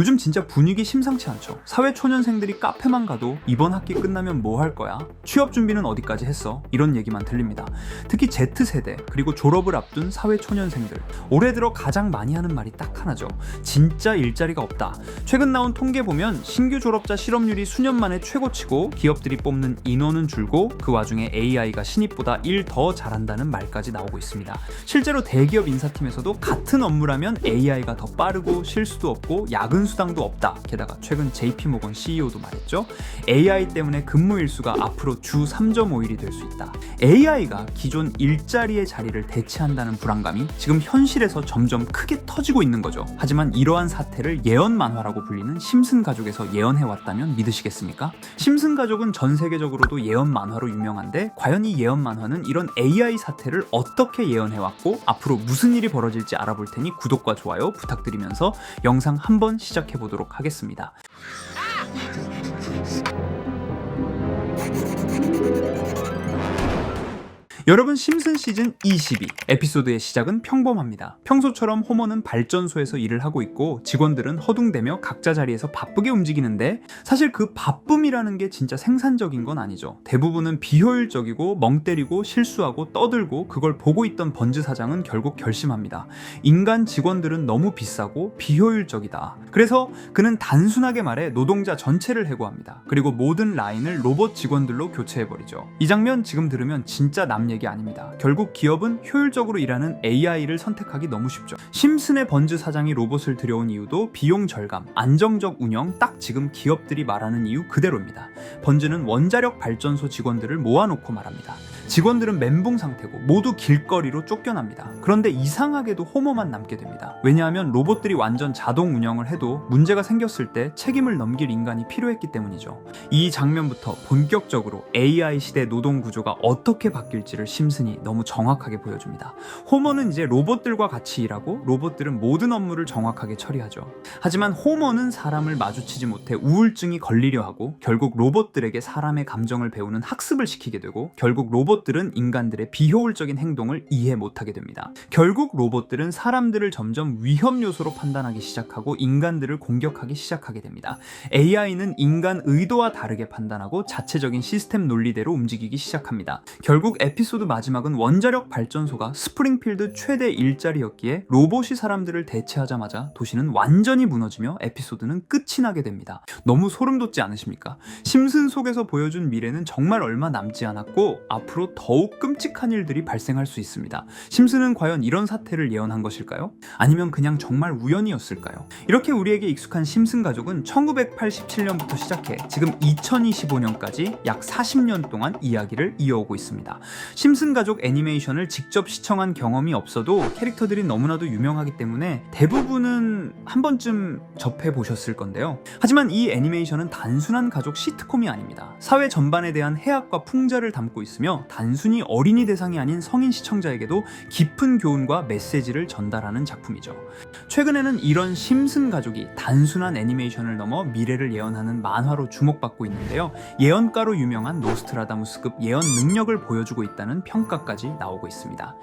요즘 진짜 분위기 심상치 않죠. 사회초년생들이 카페만 가도 이번 학기 끝나면 뭐 할 거야? 취업 준비는 어디까지 했어? 이런 얘기만 들립니다. 특히 Z세대 그리고 졸업을 앞둔 사회초년생들, 올해 들어 가장 많이 하는 말이 딱 하나죠. 진짜 일자리가 없다. 최근 나온 통계 보면 신규 졸업자 실업률이 수년 만에 최고치고 기업들이 뽑는 인원은 줄고 그 와중에 AI가 신입보다 일 더 잘한다는 말까지 나오고 있습니다. 실제로 대기업 인사팀에서도 같은 업무라면 AI가 더 빠르고 실수도 없고 야근 수당도 없다. 게다가 최근 JP모건 CEO도 말했죠. AI 때문에 근무 일수가 앞으로 주 3.5일이 될 수 있다. AI가 기존 일자리의 자리를 대체한다는 불안감이 지금 현실에서 점점 크게 터지고 있는 거죠. 하지만 이러한 사태를 예언 만화라고 불리는 심슨 가족에서 예언해왔다면 믿으시겠습니까? 심슨 가족은 전 세계적으로도 예언 만화로 유명한데 과연 이 예언 만화는 이런 AI 사태를 어떻게 예언해왔고 앞으로 무슨 일이 벌어질지 알아볼 테니 구독과 좋아요 부탁드리면서 영상 한번 시작해 보도록 하겠습니다. 여러분, 심슨 시즌 22 에피소드의 시작은 평범합니다. 평소처럼 호머는 발전소에서 일을 하고 있고 직원들은 허둥대며 각자 자리에서 바쁘게 움직이는데 사실 그 바쁨이라는 게 진짜 생산적인 건 아니죠. 대부분은 비효율적이고 멍 때리고 실수하고 떠들고 그걸 보고 있던 번즈 사장은 결국 결심합니다. 인간 직원들은 너무 비싸고 비효율적이다. 그래서 그는 단순하게 말해 노동자 전체를 해고합니다. 그리고 모든 라인을 로봇 직원들로 교체해버리죠. 이 장면 지금 들으면 진짜 남 얘기 아닙니다. 결국 기업은 효율적으로 일하는 AI를 선택하기 너무 쉽죠. 심슨의 번즈 사장이 로봇을 들여온 이유도 비용 절감, 안정적 운영, 딱 지금 기업들이 말하는 이유 그대로입니다. 번즈는 원자력 발전소 직원들을 모아놓고 말합니다. 직원들은 멘붕 상태고 모두 길거리로 쫓겨납니다. 그런데 이상하게도 호머만 남게 됩니다. 왜냐하면 로봇들이 완전 자동 운영을 해도 문제가 생겼을 때 책임을 넘길 인간이 필요했기 때문이죠. 이 장면부터 본격적으로 AI 시대 노동 구조가 어떻게 바뀔지를 심슨이 너무 정확하게 보여줍니다. 호머는 이제 로봇들과 같이 일하고 로봇들은 모든 업무를 정확하게 처리하죠. 하지만 호머는 사람을 마주치지 못해 우울증이 걸리려 하고 결국 로봇들에게 사람의 감정을 배우는 학습을 시키게 되고 결국 로봇들은 인간들의 비효율적인 행동을 이해 못하게 됩니다. 결국 로봇들은 사람들을 점점 위험 요소로 판단하기 시작하고 인간들을 공격하기 시작하게 됩니다. AI는 인간 의도와 다르게 판단하고 자체적인 시스템 논리대로 움직이기 시작합니다. 결국 에피소드 마지막은 원자력 발전소가 스프링필드 최대 일자리였기에 로봇이 사람들을 대체하자마자 도시는 완전히 무너지며 에피소드는 끝이 나게 됩니다. 너무 소름 돋지 않으십니까? 심슨 속에서 보여준 미래는 정말 얼마 남지 않았고 앞으로 더욱 끔찍한 일들이 발생할 수 있습니다. 심슨은 과연 이런 사태를 예언한 것일까요? 아니면 그냥 정말 우연이었을까요? 이렇게 우리에게 익숙한 심슨 가족은 1987년부터 시작해 지금 2025년까지 약 40년 동안 이야기를 이어오고 있습니다. 심슨 가족 애니메이션을 직접 시청한 경험이 없어도 캐릭터들이 너무나도 유명하기 때문에 대부분은 한 번쯤 접해보셨을 건데요. 하지만 이 애니메이션은 단순한 가족 시트콤이 아닙니다. 사회 전반에 대한 해악과 풍자를 담고 있으며 단순히 어린이 대상이 아닌 성인 시청자에게도 깊은 교훈과 메시지를 전달하는 작품이죠. 최근에는 이런 심슨 가족이 단순한 애니메이션을 넘어 미래를 예언하는 만화로 주목받고 있는데요. 예언가로 유명한 노스트라다무스급 예언 능력을 보여주고 있다는 평가까지 나오고 있습니다.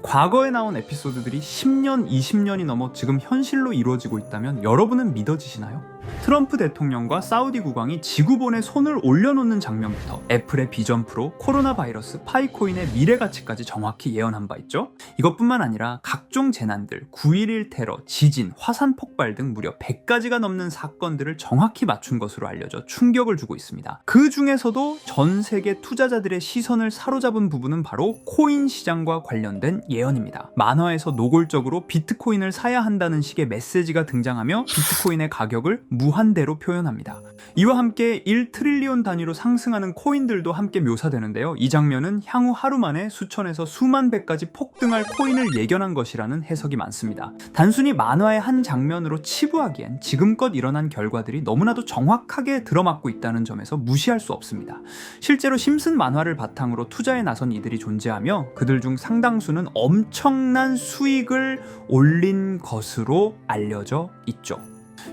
과거에 나온 에피소드들이 10년, 20년이 넘어 지금 현실로 이루어지고 있다면 여러분은 믿어지시나요? 트럼프 대통령과 사우디 국왕이 지구본에 손을 올려놓는 장면부터 애플의 비전 프로, 코로나 바이러스, 파이코인의 미래 가치까지 정확히 예언한 바 있죠. 이것뿐만 아니라 각종 재난들, 9.11 테러, 지진, 화산 폭발 등 무려 100가지가 넘는 사건들을 정확히 맞춘 것으로 알려져 충격을 주고 있습니다. 그 중에서도 전 세계 투자자들의 시선을 사로잡은 부분은 바로 코인 시장과 관련된 예언입니다. 만화에서 노골적으로 비트코인을 사야 한다는 식의 메시지가 등장하며 비트코인의 가격을 무한대로 표현합니다. 이와 함께 1트릴리온 단위로 상승하는 코인들도 함께 묘사되는데요. 이 장면은 향후 하루 만에 수천에서 수만 배까지 폭등할 코인을 예견한 것이라는 해석이 많습니다. 단순히 만화의 한 장면으로 치부하기엔 지금껏 일어난 결과들이 너무나도 정확하게 들어맞고 있다는 점에서 무시할 수 없습니다. 실제로 심슨 만화를 바탕으로 투자에 나선 이들이 존재하며 그들 중 상당수는 엄청난 수익을 올린 것으로 알려져 있죠.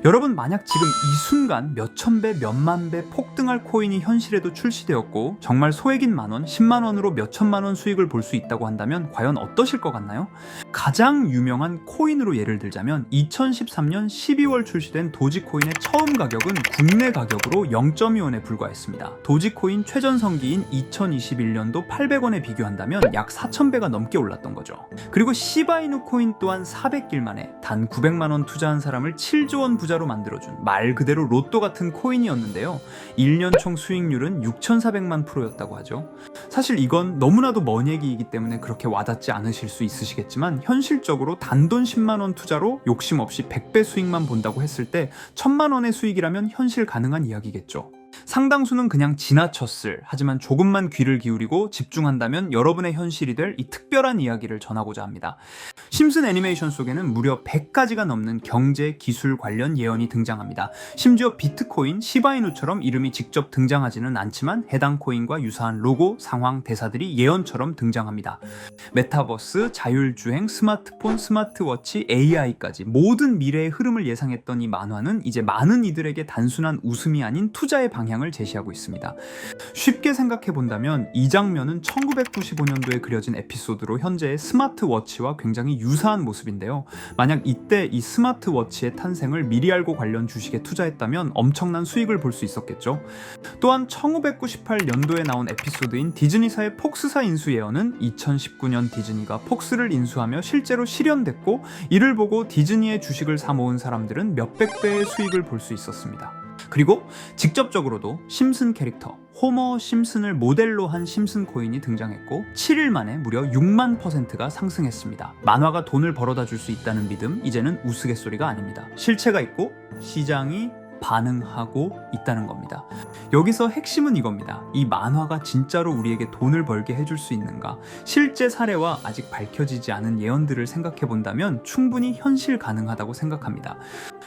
여러분, 만약 지금 이 순간 몇천 배, 몇만 배 폭등할 코인이 현실에도 출시되었고 정말 소액인 만원, 10만원으로 몇천만원 수익을 볼 수 있다고 한다면 과연 어떠실 것 같나요? 가장 유명한 코인으로 예를 들자면 2013년 12월 출시된 도지코인의 처음 가격은 국내 가격으로 0.2원에 불과했습니다. 도지코인 최전성기인 2021년도 800원에 비교한다면 약 4,000배가 넘게 올랐던 거죠. 그리고 시바이누 코인 또한 400길 만에 단 900만원 투자한 사람을 7조원 부자로 만들어준 말 그대로 로또 같은 코인이었는데요. 1년 총 수익률은 6,400만 %였다고 하죠. 사실 이건 너무나도 먼 얘기이기 때문에 그렇게 와닿지 않으실 수 있으시겠지만 현실적으로 단돈 10만원 투자로 욕심 없이 100배 수익만 본다고 했을 때 1,000만원의 수익이라면 현실 가능한 이야기겠죠. 상당수는 그냥 지나쳤을, 하지만 조금만 귀를 기울이고 집중한다면 여러분의 현실이 될 이 특별한 이야기를 전하고자 합니다. 심슨 애니메이션 속에는 무려 100가지가 넘는 경제, 기술 관련 예언이 등장합니다. 심지어 비트코인, 시바이누처럼 이름이 직접 등장하지는 않지만 해당 코인과 유사한 로고, 상황, 대사들이 예언처럼 등장합니다. 메타버스, 자율주행, 스마트폰, 스마트워치, AI까지 모든 미래의 흐름을 예상했던 이 만화는 이제 많은 이들에게 단순한 웃음이 아닌 투자의 방향을 제시하고 있습니다. 쉽게 생각해 본다면 이 장면은 1995년도에 그려진 에피소드로 현재의 스마트워치와 굉장히 유사한 모습인데요. 만약 이때 이 스마트워치의 탄생을 미리 알고 관련 주식에 투자했다면 엄청난 수익을 볼 수 있었겠죠. 또한 1998년도에 나온 에피소드인 디즈니사의 폭스사 인수 예언은 2019년 디즈니가 폭스를 인수하며 실제로 실현됐고, 이를 보고 디즈니의 주식을 사 모은 사람들은 몇백 배의 수익을 볼 수 있었습니다. 그리고 직접적으로도 심슨 캐릭터 호머 심슨을 모델로 한 심슨 코인이 등장했고 7일 만에 무려 6만 %가 상승했습니다. 만화가 돈을 벌어다 줄 수 있다는 믿음, 이제는 우스갯소리가 아닙니다. 실체가 있고 시장이 반응하고 있다는 겁니다. 여기서 핵심은 이겁니다. 이 만화가 진짜로 우리에게 돈을 벌게 해줄 수 있는가? 실제 사례와 아직 밝혀지지 않은 예언들을 생각해 본다면 충분히 현실 가능하다고 생각합니다.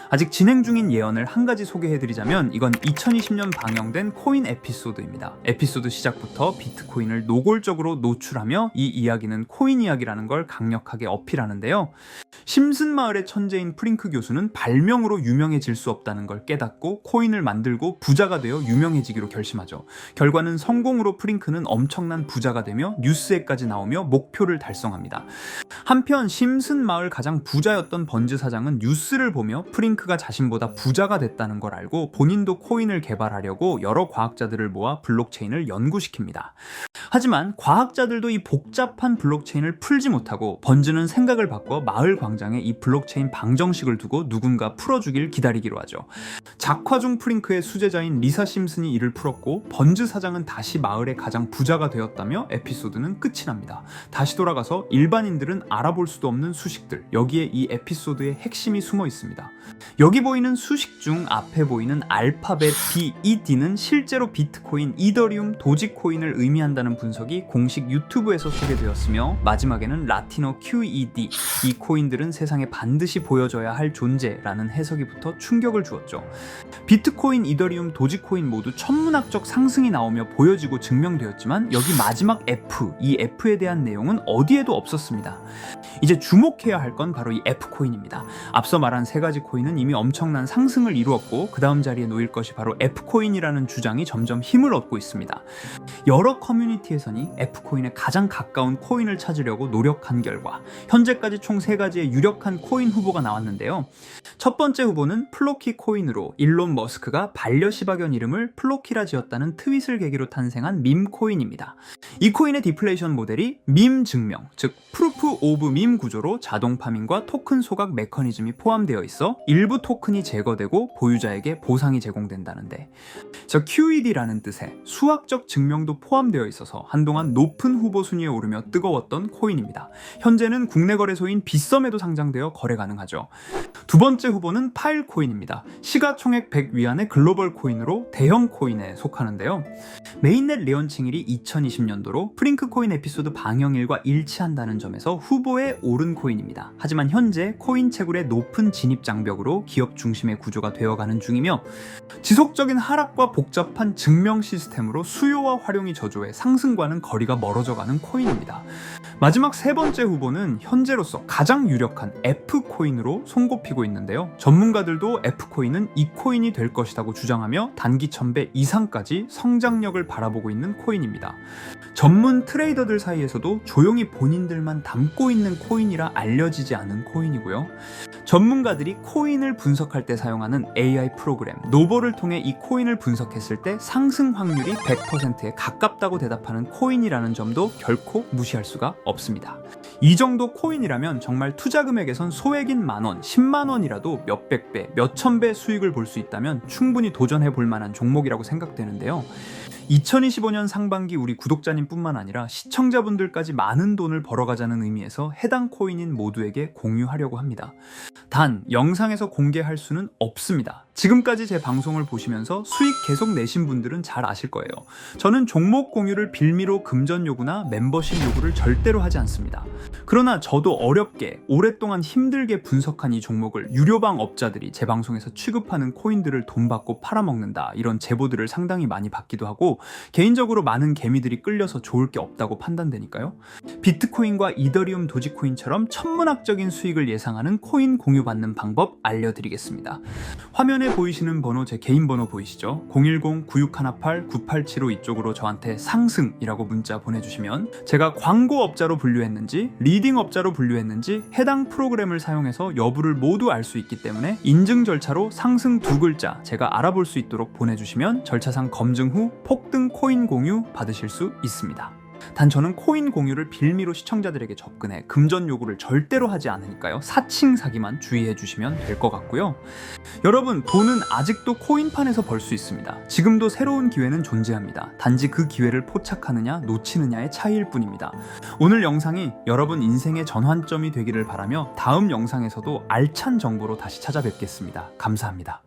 아직 진행 중인 예언을 한 가지 소개해드리자면 이건 2020년 방영된 코인 에피소드입니다. 에피소드 시작부터 비트코인을 노골적으로 노출하며 이 이야기는 코인 이야기라는 걸 강력하게 어필하는데요. 심슨 마을의 천재인 프링크 교수는 발명으로 유명해질 수 없다는 걸 깨닫고 코인을 만들고 부자가 되어 유명해지기로 결심하죠. 결과는 성공으로 프링크는 엄청난 부자가 되며 뉴스에까지 나오며 목표를 달성합니다. 한편 심슨 마을 가장 부자였던 번즈 사장은 뉴스를 보며 프링크가 자신보다 부자가 됐다는 걸 알고 본인도 코인을 개발하려고 여러 과학자들을 모아 블록체인을 연구시킵니다. 하지만 과학자들도 이 복잡한 블록체인을 풀지 못하고 번즈는 생각을 바꿔 마을 광장에 이 블록체인 방정식을 두고 누군가 풀어주길 기다리기로 하죠. 작화 중 프링크의 수제자인 리사 심슨이 이를 풀었고 번즈 사장은 다시 마을의 가장 부자가 되었다며 에피소드는 끝이 납니다. 다시 돌아가서 일반인들은 알아볼 수도 없는 수식들, 여기에 이 에피소드의 핵심이 숨어 있습니다. 여기 보이는 수식 중 앞에 보이는 알파벳 B, 이 D는 실제로 비트코인, 이더리움, 도지코인을 의미한다는 분석이 공식 유튜브에서 소개되었으며 마지막에는 라틴어 QED, 이 코인들은 세상에 반드시 보여줘야 할 존재라는 해석이 붙어 충격을 주었죠. 비트코인, 이더리움, 도지코인 모두 천문학적 상승이 나오며 보여지고 증명되었지만 여기 마지막 F, 이 F에 대한 내용은 어디에도 없었습니다. 이제 주목해야 할 건 바로 이 F코인입니다. 앞서 말한 세 가지 코인은 이미 엄청난 상승을 이루었고 그 다음 자리에 놓일 것이 바로 F코인이라는 주장이 점점 힘을 얻고 있습니다. 여러 커뮤니티에서는 F코인에 가장 가까운 코인을 찾으려고 노력한 결과 현재까지 총 3가지의 유력한 코인 후보가 나왔는데요. 첫 번째 후보는 플로키 코인으로 일론 머스크가 반려시바견 이름을 플로키라 지었다는 트윗을 계기로 탄생한 밈 코인입니다. 이 코인의 디플레이션 모델이 밈 증명, 즉 프루프 오브 밈 구조로 자동 파밍과 토큰 소각 메커니즘이 포함되어 있어 일부 토큰이 제거되고 보유자에게 보상이 제공된다는데, QED라는 뜻의 수학적 증명도 포함되어 있어서 한동안 높은 후보 순위에 오르며 뜨거웠던 코인입니다. 현재는 국내 거래소인 빗썸에도 상장되어 거래 가능하죠. 두 번째 후보는 파일코인입니다. 시가총액 100 위안의 글로벌 코인으로 대형 코인에 속하는데요. 메인넷 레언칭일이 2020년도로 프링크 코인 에피소드 방영일과 일치한다는 점에서 후보에 오른 코인입니다. 하지만 현재 코인 채굴의 높은 진입 장벽으로 기업 중심의 구조가 되어가는 중이며 지속적인 하락과 복잡한 증명 시스템으로 수요와 활용이 저조해 상승과는 거리가 멀어져가는 코인입니다. 마지막 세 번째 후보는 현재로서 가장 유력한 F코인으로 손꼽히고 있는데요. 전문가들도 F코인은 이 비트코인이 될 것이라고 주장하며 단기 1000배 이상까지 성장력을 바라보고 있는 코인입니다. 전문 트레이더들 사이에서도 조용히 본인들만 담고 있는 코인이라 알려지지 않은 코인이고요. 전문가들이 코인을 분석할 때 사용하는 AI 프로그램 노보를 통해 이 코인을 분석했을 때 상승 확률이 100%에 가깝다고 대답하는 코인이라는 점도 결코 무시할 수가 없습니다. 이 정도 코인이라면 정말 투자 금액에선 소액인 만원, 10만원이라도 몇백 배, 몇천 배 수익을 볼 수 있다면 충분히 도전해 볼 만한 종목이라고 생각되는데요. 2025년 상반기 우리 구독자님 뿐만 아니라 시청자분들까지 많은 돈을 벌어가자는 의미에서 해당 코인인 모두에게 공유하려고 합니다. 단, 영상에서 공개할 수는 없습니다. 지금까지 제 방송을 보시면서 수익 계속 내신 분들은 잘 아실 거예요. 저는 종목 공유를 빌미로 금전 요구나 멤버십 요구를 절대로 하지 않습니다. 그러나 저도 어렵게 오랫동안 힘들게 분석한 이 종목을 유료방 업자들이 제 방송에서 취급하는 코인들을 돈 받고 팔아먹는다, 이런 제보들을 상당히 많이 받기도 하고 개인적으로 많은 개미들이 끌려서 좋을 게 없다고 판단되니까요. 비트코인과 이더리움 도지코인처럼 천문학적인 수익을 예상하는 코인 공유받는 방법 알려드리겠습니다. 화면에 보이시는 번호, 제 개인 번호 보이시죠? 010-9618-9875 이쪽으로 저한테 상승이라고 문자 보내주시면 제가 광고업자로 분류했는지 리딩업자로 분류했는지 해당 프로그램을 사용해서 여부를 모두 알 수 있기 때문에 인증 절차로 상승 2글자 제가 알아볼 수 있도록 보내주시면 절차상 검증 후 폭등 코인 공유 받으실 수 있습니다. 단 저는 코인 공유를 빌미로 시청자들에게 접근해 금전 요구를 절대로 하지 않으니까요. 사칭 사기만 주의해 주시면 될 것 같고요. 여러분, 돈은 아직도 코인판에서 벌 수 있습니다. 지금도 새로운 기회는 존재합니다. 단지 그 기회를 포착하느냐 놓치느냐의 차이일 뿐입니다. 오늘 영상이 여러분 인생의 전환점이 되기를 바라며 다음 영상에서도 알찬 정보로 다시 찾아뵙겠습니다. 감사합니다.